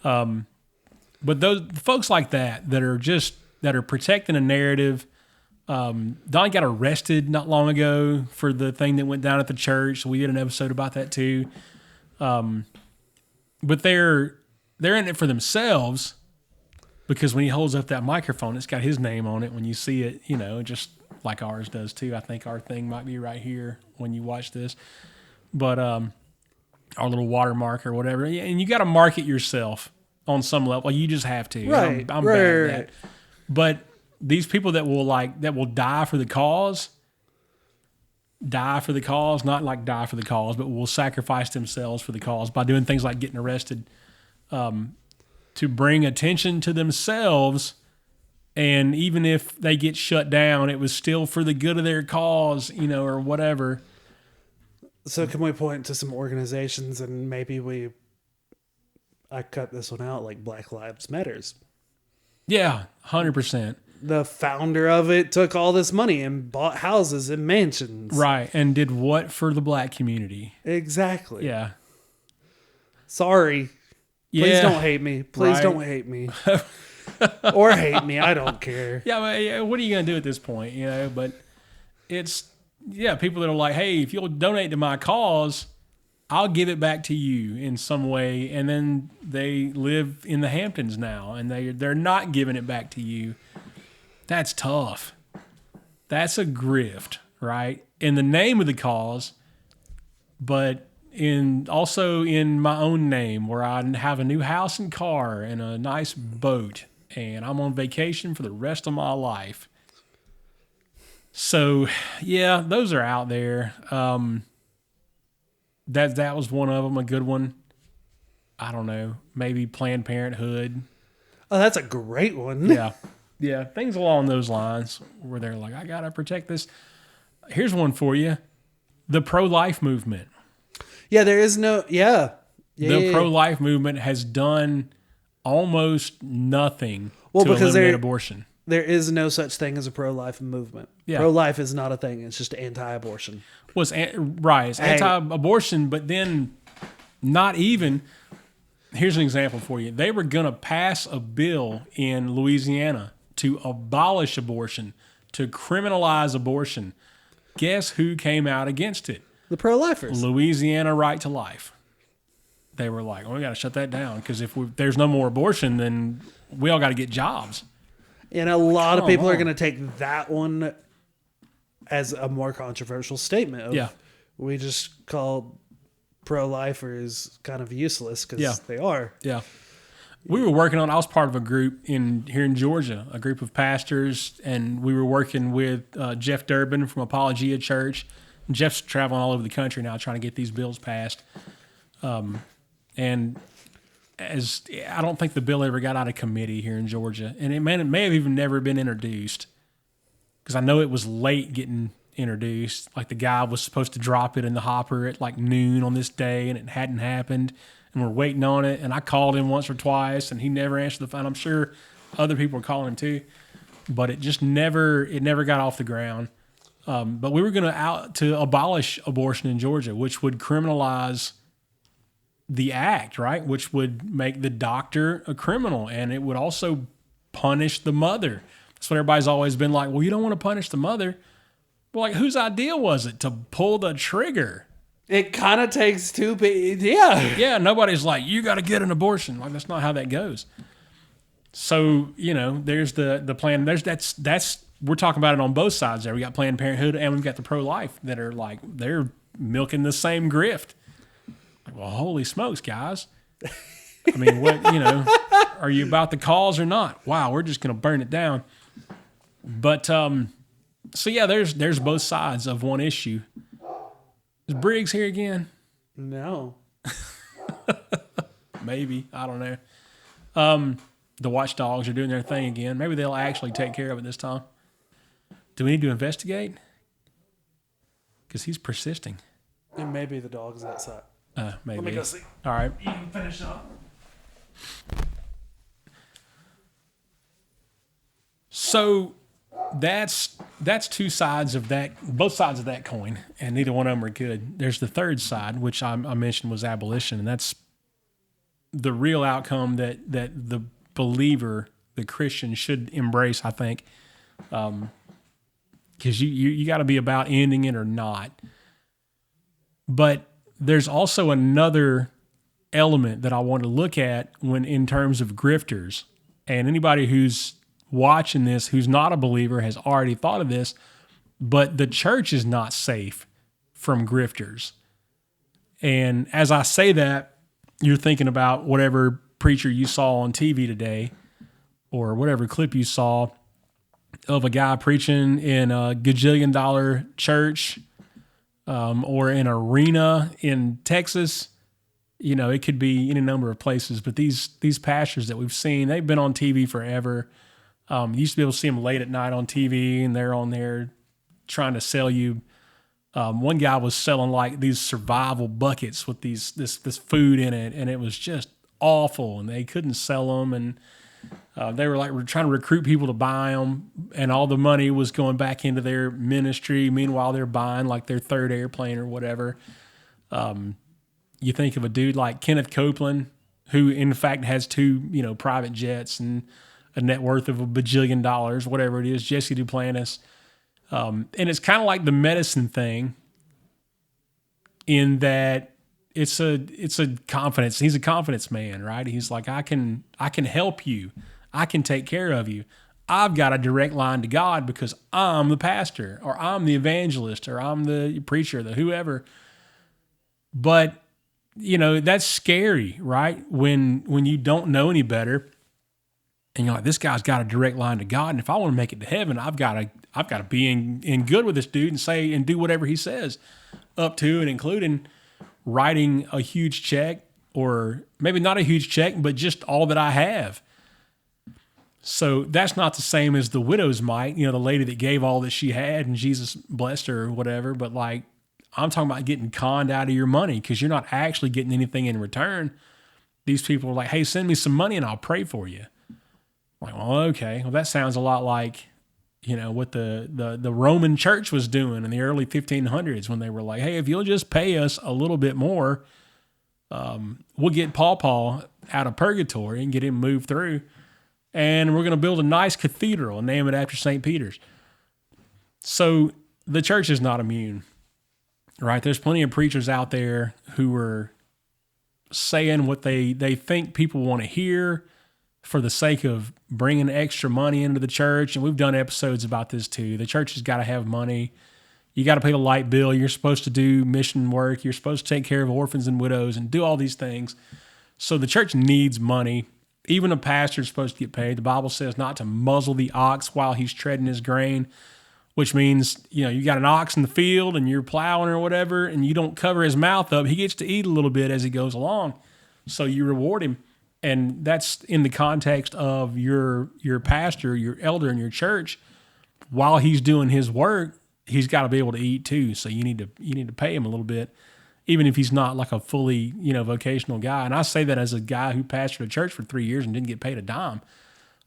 But those folks like that are protecting a narrative. Don got arrested not long ago for the thing that went down at the church. So we did an episode about that too. But they're in it for themselves, because when he holds up that microphone, it's got his name on it when you see it, just like ours does too. I think our thing might be right here when you watch this. But our little watermark or whatever. And you got to market yourself on some level. You just have to. Right. I'm bad at that. But these people that will die for the cause, not like die for the cause, but will sacrifice themselves for the cause by doing things like getting arrested, to bring attention to themselves. And even if they get shut down, it was still for the good of their cause, or whatever. So can we point to some organizations, and maybe I cut this one out, like Black Lives Matters? Yeah, 100%. The founder of it took all this money and bought houses and mansions. Right, and did what for the black community? Exactly. Yeah. Sorry. Please don't hate me. Please don't hate me. Or hate me. I don't care. Yeah, but what are you going to do at this point? But it's, people that are like, hey, if you'll donate to my cause, I'll give it back to you in some way. And then they live in the Hamptons now, and they're not giving it back to you. That's tough. That's a grift, right? In the name of the cause, but also in my own name, where I have a new house and car and a nice boat, and I'm on vacation for the rest of my life. So, yeah, those are out there. That was one of them, a good one. I don't know, maybe Planned Parenthood. Oh, that's a great one. Yeah, things along those lines where they're like, I got to protect this. Here's one for you. The pro-life movement. Yeah, there is no, The pro-life movement has done almost nothing to eliminate abortion. There is no such thing as a pro-life movement. Yeah. Pro-life is not a thing. It's just anti-abortion. It's anti-abortion, but then not even. Here's an example for you. They were going to pass a bill in Louisiana to abolish abortion, to criminalize abortion. Guess who came out against it? The pro-lifers. Louisiana Right to Life. They were like, we got to shut that down, because if there's no more abortion, then we all got to get jobs. And a lot of people are going to take that one as a more controversial statement. We just call pro-lifers kind of useless, because they are. Yeah. We were working on, I was part of a group here in Georgia, a group of pastors, and we were working with Jeff Durbin from Apologia Church. Jeff's traveling all over the country now trying to get these bills passed. And as I don't think the bill ever got out of committee here in Georgia, and it may have even never been introduced, because I know it was late getting introduced. Like, the guy was supposed to drop it in the hopper at like noon on this day, and it hadn't happened, and we're waiting on it. And I called him once or twice, and he never answered the phone. I'm sure other people were calling him too, but it just never got off the ground. But we were going to abolish abortion in Georgia, which would criminalize the act, right? Which would make the doctor a criminal, and it would also punish the mother. That's what everybody's always been like, well, you don't want to punish the mother. Well, like, whose idea was it to pull the trigger? It kind of takes two people. Yeah. Yeah, nobody's like, you got to get an abortion. Like, that's not how that goes. So, there's the plan. That's we're talking about it on both sides there. We got Planned Parenthood, and we've got the pro-life that are like, they're milking the same grift. Like, well, holy smokes, guys. I mean, what, are you about the cause or not? Wow, we're just going to burn it down. But, so yeah, there's both sides of one issue. Is Briggs here again? No. Maybe. I don't know. The watchdogs are doing their thing again. Maybe they'll actually take care of it this time. Do we need to investigate? Because he's persisting. And maybe the dog's outside. Maybe. Let me go see. All right. You can finish up. So that's two sides of that, both sides of that coin, and neither one of them are good. There's the third side, which I mentioned was abolition, and that's the real outcome that the believer, the Christian, should embrace, I think, because you got to be about ending it or not. But there's also another element that I want to look at when in terms of grifters, and anybody who's watching this who's not a believer has already thought of this, but the church is not safe from grifters. And as I say that, you're thinking about whatever preacher you saw on TV today or whatever clip you saw of a guy preaching in a gajillion-dollar church or an arena in Texas. You know, it could be any number of places, but these pastors that we've seen, they've been on TV forever. You used to be able to see them late at night on TV, and they're on there trying to sell you. One guy was selling like these survival buckets with this food in it, and it was just awful, and they couldn't sell them, and they were like trying to recruit people to buy them, and all the money was going back into their ministry. Meanwhile, they're buying like their third airplane or whatever. You think of a dude like Kenneth Copeland, who in fact has two, private jets and a net worth of $1 bajillion, whatever it is, Jesse Duplantis. And it's kind of like the medicine thing in that it's a confidence. He's a confidence man, right? He's like, I can help you. I can take care of you. I've got a direct line to God because I'm the pastor or I'm the evangelist or I'm the preacher, the whoever. But, that's scary, right? When you don't know any better and you're like, this guy's got a direct line to God. And if I want to make it to heaven, I've got to be in good with this dude and say and do whatever he says, up to and including writing a huge check, or maybe not a huge check, but just all that I have. So that's not the same as the widow's mite, the lady that gave all that she had and Jesus blessed her or whatever. But like, I'm talking about getting conned out of your money because you're not actually getting anything in return. These people are like, hey, send me some money and I'll pray for you. Like, well, okay. Well, that sounds a lot like, what the Roman church was doing in the early 1500s when they were like, hey, if you'll just pay us a little bit more, we'll get Paul out of purgatory and get him moved through. And we're going to build a nice cathedral and name it after St. Peter's. So the church is not immune, right? There's plenty of preachers out there who are saying what they think people want to hear for the sake of bringing extra money into the church. And we've done episodes about this too. The church has got to have money. You got to pay the light bill. You're supposed to do mission work. You're supposed to take care of orphans and widows and do all these things. So the church needs money. Even a pastor is supposed to get paid. The Bible says not to muzzle the ox while he's treading his grain, which means, you got an ox in the field and you're plowing or whatever, and you don't cover his mouth up. He gets to eat a little bit as he goes along. So you reward him. And that's in the context of your pastor, your elder in your church. While he's doing his work, he's got to be able to eat too. So you need to pay him a little bit, even if he's not like a fully vocational guy. And I say that as a guy who pastored a church for 3 years and didn't get paid a dime.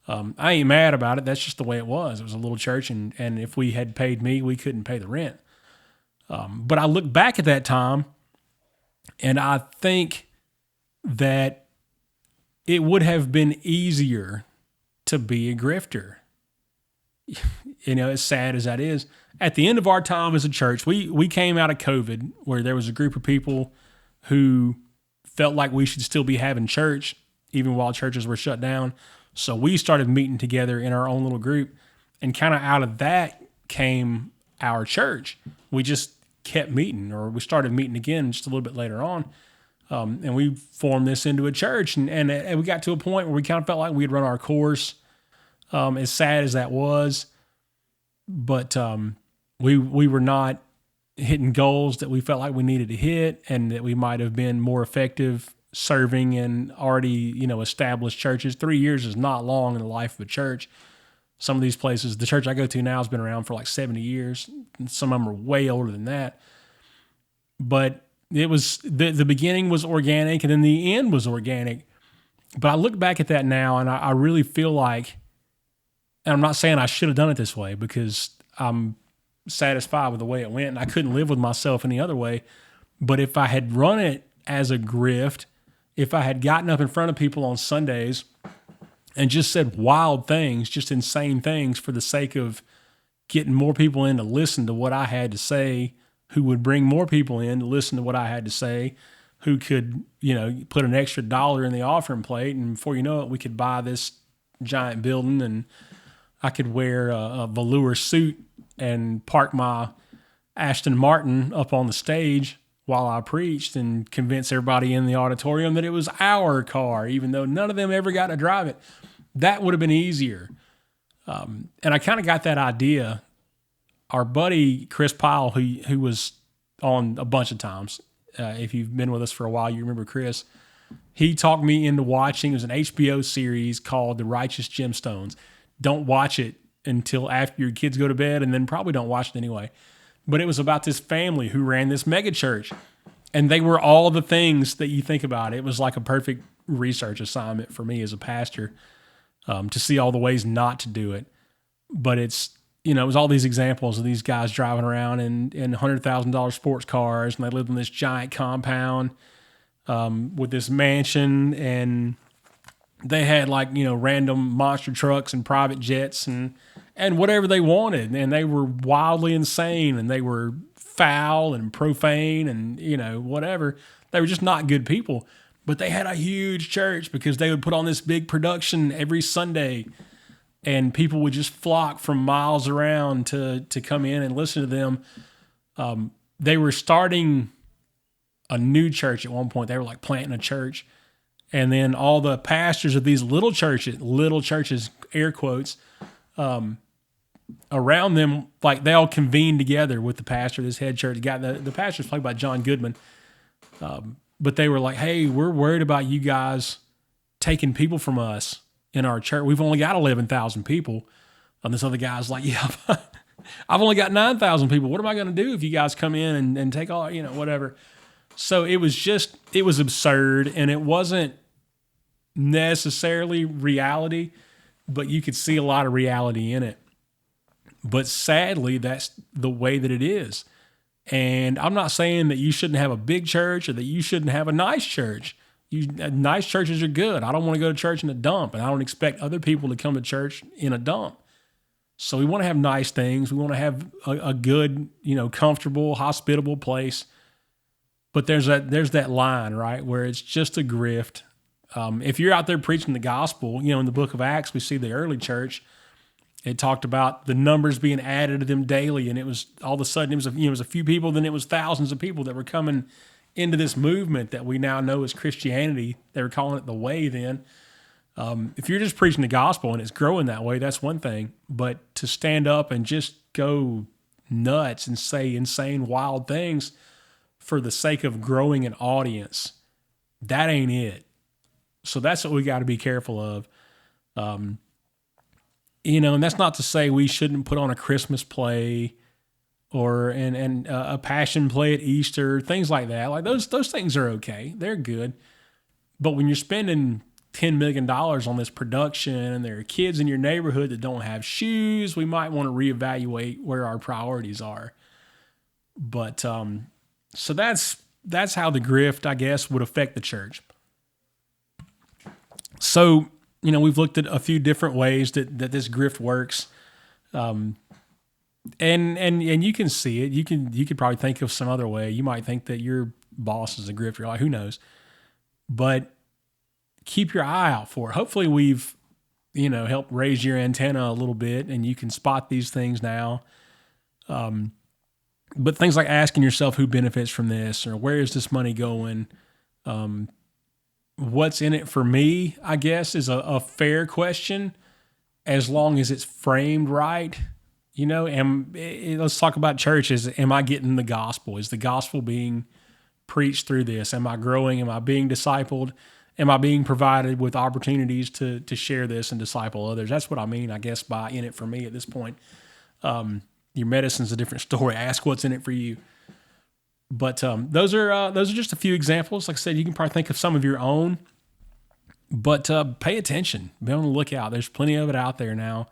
I ain't mad about it. That's just the way it was. It was a little church, and if we had paid me, we couldn't pay the rent. But I look back at that time, and I think that it would have been easier to be a grifter. As sad as that is. At the end of our time as a church, we came out of COVID where there was a group of people who felt like we should still be having church even while churches were shut down. So we started meeting together in our own little group, and kind of out of that came our church. We just kept meeting, or we started meeting again just a little bit later on. And we formed this into a church, and we got to a point where we kind of felt like we'd run our course, as sad as that was. But we were not hitting goals that we felt like we needed to hit, and that we might have been more effective serving in already, established churches. 3 years is not long in the life of a church. Some of these places, the church I go to now has been around for like 70 years. And some of them are way older than that. But it was, the beginning was organic, and then the end was organic. But I look back at that now, and I really feel like And I'm not saying I should have done it this way, because I'm satisfied with the way it went and I couldn't live with myself any other way. But if I had run it as a grift, if I had gotten up in front of people on Sundays and just said wild things, just insane things for the sake of getting more people in to listen to what I had to say, who would bring more people in to listen to what I had to say, who could, put an extra $1 in the offering plate, and before you know it, we could buy this giant building, and I could wear a velour suit and park my Aston Martin up on the stage while I preached and convince everybody in the auditorium that it was our car, even though none of them ever got to drive it. That would have been easier. And I kind of got that idea. Our buddy Chris Pyle, who was on a bunch of times, if you've been with us for a while, you remember Chris. He talked me into watching. It was an HBO series called The Righteous Gemstones. Don't watch it until after your kids go to bed, and then probably don't watch it anyway. But it was about this family who ran this mega church, and they were all the things that you think about. It was like a perfect research assignment for me as a pastor, to see all the ways not to do it. But it was all these examples of these guys driving around in $100,000 sports cars, and they lived in this giant compound with this mansion, and they had random monster trucks and private jets and whatever they wanted, and they were wildly insane, and they were foul and profane and whatever. They were just not good people, but they had a huge church because they would put on this big production every Sunday, and people would just flock from miles around to come in and listen to them. They were starting a new church at one point. They were like planting a church. And then all the pastors of these little churches, air quotes, around them, like they all convened together with the pastor of this head church. The pastor's played by John Goodman. But they were like, hey, we're worried about you guys taking people from us in our church. We've only got 11,000 people. And this other guy's like, yeah, I've only got 9,000 people. What am I going to do if you guys come in and take all, whatever. So it was absurd, and it wasn't necessarily reality, but you could see a lot of reality in it. But sadly, that's the way that it is. And I'm not saying that you shouldn't have a big church or that you shouldn't have a nice church. Nice churches are good. I don't want to go to church in a dump, and I don't expect other people to come to church in a dump. So we want to have nice things. We want to have a good, comfortable, hospitable place. But there's that line, right, where it's just a grift. If you're out there preaching the gospel, in the book of Acts, we see the early church. It talked about the numbers being added to them daily, and it was all of a sudden it was a few people, then it was thousands of people that were coming into this movement that we now know as Christianity. They were calling it the way then. If you're just preaching the gospel and it's growing that way, that's one thing. But to stand up and just go nuts and say insane, wild things for the sake of growing an audience, that ain't it. So that's what we got to be careful of. And that's not to say we shouldn't put on a Christmas play or a passion play at Easter, things like that. Like those things are okay. They're good. But when you're spending $10 million on this production and there are kids in your neighborhood that don't have shoes, we might want to reevaluate where our priorities are. But so that's how the grift, I guess, would affect the church. So, we've looked at a few different ways that this grift works. And you can see it. You could probably think of some other way. You might think that your boss is a grifter. Like, who knows? But keep your eye out for it. Hopefully we've, helped raise your antenna a little bit and you can spot these things now. But things like asking yourself who benefits from this or where is this money going? What's in it for me, I guess, is a fair question as long as it's framed right. Let's talk about churches. Am I getting the gospel? Is the gospel being preached through this? Am I growing? Am I being discipled? Am I being provided with opportunities to share this and disciple others? That's what I mean, I guess, by in it for me at this point. Your medicine's a different story. Ask what's in it for you. But those are just a few examples. Like I said, you can probably think of some of your own. But pay attention. Be on the lookout. There's plenty of it out there now.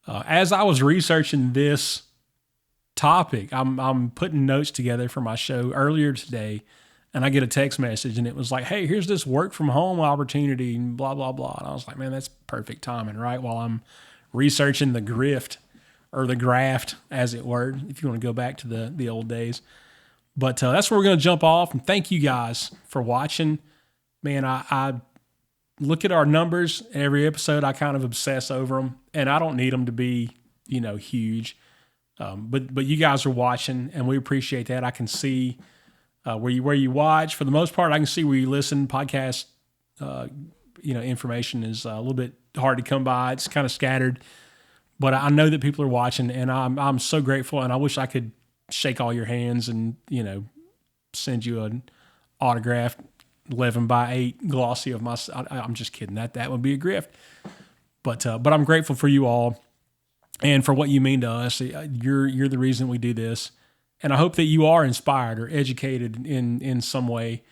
As I was researching this topic, I'm putting notes together for my show earlier today, and I get a text message, and it was like, hey, here's this work from home opportunity, and blah, blah, blah. And I was like, man, that's perfect timing, right? While I'm researching the grift, or the graft, as it were, if you want to go back to the old days. But that's where we're going to jump off. And thank you guys for watching. Man, I look at our numbers every episode. I kind of obsess over them, and I don't need them to be, huge. But you guys are watching, and we appreciate that. I can see where you watch. For the most part, I can see where you listen. Podcast, information is a little bit hard to come by. It's kind of scattered. But I know that people are watching, and I'm so grateful, and I wish I could shake all your hands and, send you an autographed 11x8 glossy of my. I'm just kidding. That would be a grift. But I'm grateful for you all and for what you mean to us. You're the reason we do this, and I hope that you are inspired or educated in some way.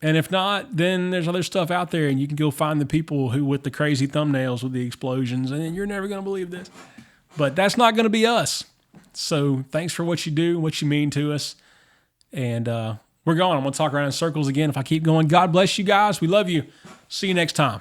And if not, then there's other stuff out there, and you can go find the people who with the crazy thumbnails with the explosions, and you're never going to believe this. But that's not going to be us. So thanks for what you do, what you mean to us. And we're going. I'm going to talk around in circles again if I keep going. God bless you guys. We love you. See you next time.